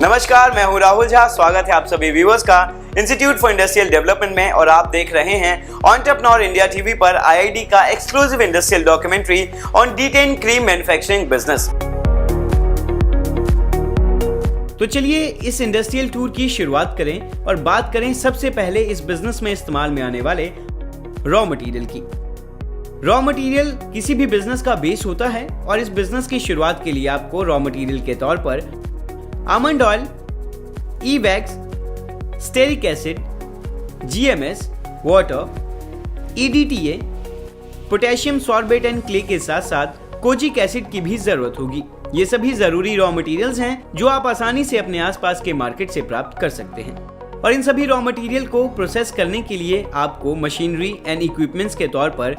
नमस्कार, मैं हूं राहुल झा। स्वागत है आप सभी व्यूअर्स का इंस्टीट्यूट फॉर इंडस्ट्रियल डेवलपमेंट में और आप देख रहे हैं एंटरप्रेन्योर इंडिया टीवी पर आईआईडी का exclusive industrial documentary on D10 cream manufacturing business. तो चलिए इस इंडस्ट्रियल टूर की शुरुआत करें और बात करें सबसे पहले इस बिजनेस में इस्तेमाल में आने वाले रॉ मटेरियल की। रॉ मटेरियल किसी भी बिजनेस का बेस होता है और इस बिजनेस की शुरुआत के लिए आपको रॉ मटेरियल के तौर पर almond oil, e wax, stearic acid, GMS, water, EDTA, potassium sorbate and clay के साथ साथ कोजिक एसिड की भी जरूरत होगी। ये सभी जरूरी रॉ मटेरियल्स हैं जो आप आसानी से अपने आसपास के मार्केट से प्राप्त कर सकते हैं। और इन सभी रॉ मटेरियल को प्रोसेस करने के लिए आपको मशीनरी एंड इक्विपमेंट्स के तौर पर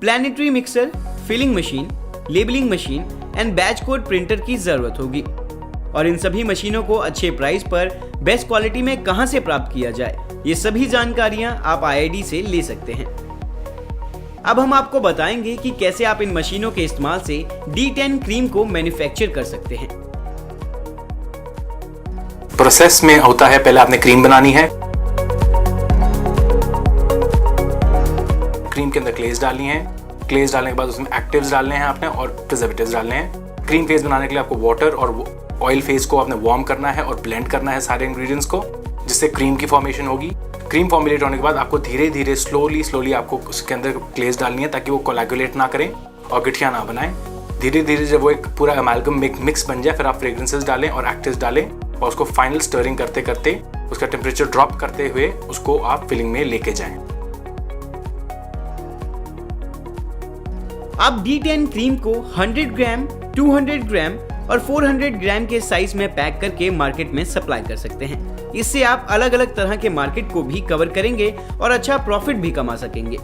planetary mixer, filling machine, labeling machine and batch code printer की जरूरत होगी। और इन सभी मशीनों को अच्छे प्राइस पर बेस्ट क्वालिटी में कहां से प्राप्त किया जाए, ये सभी जानकारियां आप आईआईडी से ले सकते हैं। अब हम आपको बताएंगे कि कैसे आप इन मशीनों के इस्तेमाल से D10 क्रीम को मैन्युफैक्चर कर सकते हैं। प्रोसेस में होता है, पहले आपने क्रीम बनानी है। क्रीम के अंदर क्लेज डालनी है। क्लेज डालने के बाद उसमें एक्टिव्स डालने हैं आपने और प्रिजर्वेटिव्स डालने हैं। क्रीम फेस बनाने के लिए आपको वाटर और ऑयल फेस को आपने वार्म करना है और ब्लेंड करना है सारे इंग्रेडिएंट्स को, जिससे क्रीम की फॉर्मेशन होगी। क्रीम फॉर्मुलेट होने के बाद आपको धीरे धीरे स्लोली आपको उसके अंदर क्लेज डालनी है ताकि वो कोलैगुलेट ना करें और गठिया ना बनाएं। धीरे धीरे जब वो एक पूरा अमेल्गम मिक्स बन जाए, फिर आप फ्रेग्रेंसेस डालें और एक्टिव्स डालें और उसको फाइनल स्टरिंग करते करते उसका टेम्परेचर ड्रॉप करते हुए उसको आप फिलिंग में लेके जाएं। आप D10 क्रीम को 100 ग्राम, 200 ग्राम और 400 ग्राम के साइज में पैक करके मार्केट में सप्लाई कर सकते हैं। इससे आप अलग अलग तरह के मार्केट को भी कवर करेंगे और अच्छा प्रॉफिट भी कमा सकेंगे।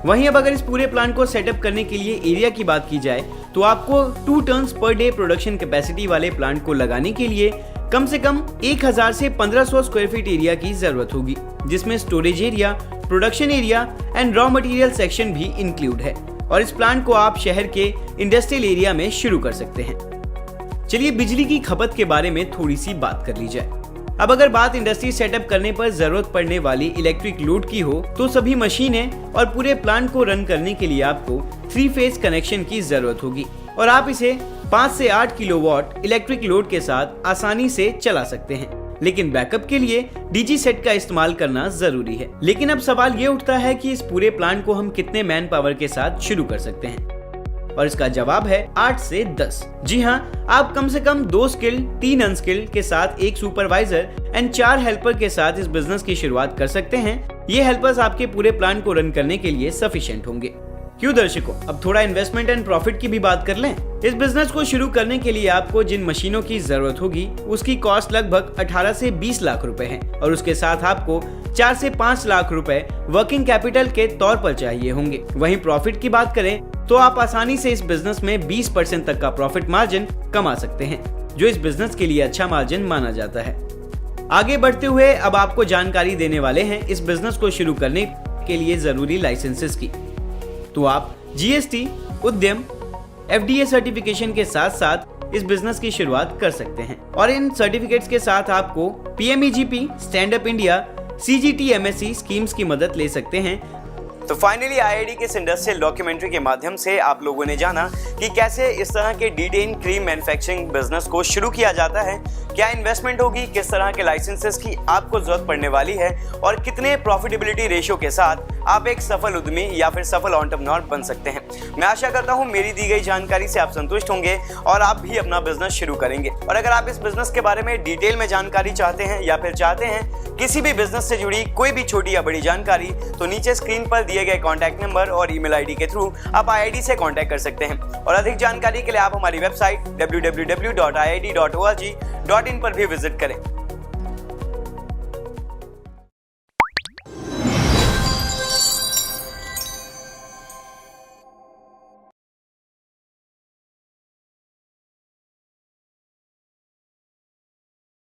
वहीं अब अगर इस पूरे प्लांट को सेटअप करने के लिए एरिया की बात की जाए तो आपको 2 tons per day production capacity वाले प्लांट को लगाने के लिए कम से कम 1000 से 1500 स्क्वायर फीट एरिया की जरूरत होगी, जिसमें storage area, production area and raw material section भी इंक्लूड है। और इस प्लांट को आप शहर के इंडस्ट्रियल एरिया में शुरू कर सकते हैं। चलिए बिजली की खपत के बारे में थोड़ी सी बात कर ली जाए। अब अगर बात इंडस्ट्री सेटअप करने पर जरूरत पड़ने वाली इलेक्ट्रिक लोड की हो तो सभी मशीनें और पूरे प्लांट को रन करने के लिए आपको 3 फेज कनेक्शन की जरूरत होगी और आप इसे 5 से 8 किलोवाट इलेक्ट्रिक लोड के साथ आसानी से चला सकते हैं। लेकिन बैकअप के लिए डीजी सेट का इस्तेमाल करना जरूरी है। लेकिन अब सवाल ये उठता है कि इस पूरे प्लांट को हम कितने मैन पावर के साथ शुरू कर सकते हैं, और इसका जवाब है 8 से 10। जी हाँ, आप कम से कम 2 स्किल्ड, 3 अनस्किल्ड के साथ एक सुपरवाइजर एंड 4 हेल्पर के साथ इस बिजनेस की शुरुआत कर सकते हैं। ये हेल्पर्स आपके पूरे प्लांट को रन करने के लिए सफिशिएंट होंगे। क्यों दर्शकों, अब थोड़ा इन्वेस्टमेंट एंड प्रॉफिट की भी बात कर लें। इस बिजनेस को शुरू करने के लिए आपको जिन मशीनों की जरूरत होगी उसकी कॉस्ट लगभग 18 से 20 लाख रुपए है और उसके साथ आपको 4 से 5 लाख रुपए वर्किंग कैपिटल के तौर पर चाहिए होंगे। वहीं प्रॉफिट की बात करें तो आप आसानी से इस बिजनेस में 20% तक का प्रॉफिट मार्जिन कमा सकते हैं, जो इस बिजनेस के लिए अच्छा मार्जिन माना जाता है। आगे बढ़ते हुए अब आपको जानकारी देने वाले हैं इस बिजनेस को शुरू करने के लिए जरूरी लाइसेंसेस की। तो आप GST, उद्यम, FDA सर्टिफिकेशन के साथ साथ इस बिजनेस की शुरुआत कर सकते हैं और इन सर्टिफिकेट्स के साथ आपको PMEGP, stand up India, CGT MSc schemes की मदद ले सकते हैं। तो फाइनली आईआईडी के इस इंडस्ट्रियल डॉक्यूमेंट्री के माध्यम से आप लोगों ने जाना कि कैसे इस तरह के D10 क्रीम मैन्युफैक्चरिंग बिजनेस को शुरू किया जाता है, क्या इन्वेस्टमेंट होगी, किस तरह के लाइसेंसेस की आपको जरूरत पड़ने वाली है और कितने प्रॉफिटेबिलिटी रेशियो के साथ आप एक सफल उद्यमी या फिर सफल एंटरप्रेन्योर बन सकते हैं। मैं आशा करता हूं मेरी दी गई जानकारी से आप संतुष्ट होंगे और आप भी अपना बिजनेस शुरू करेंगे। और अगर आप इस बिजनेस के बारे में डिटेल में जानकारी चाहते हैं या फिर चाहते हैं किसी भी बिजनेस से जुड़ी कोई भी छोटी या बड़ी जानकारी, तो नीचे स्क्रीन पर दिए गए कॉन्टैक्ट नंबर और ईमेल आईडी के थ्रू आप आईआईडी से कॉन्टैक्ट कर सकते हैं। और अधिक जानकारी के लिए आप हमारी वेबसाइट www.iid.org.in पर भी विजिट करें।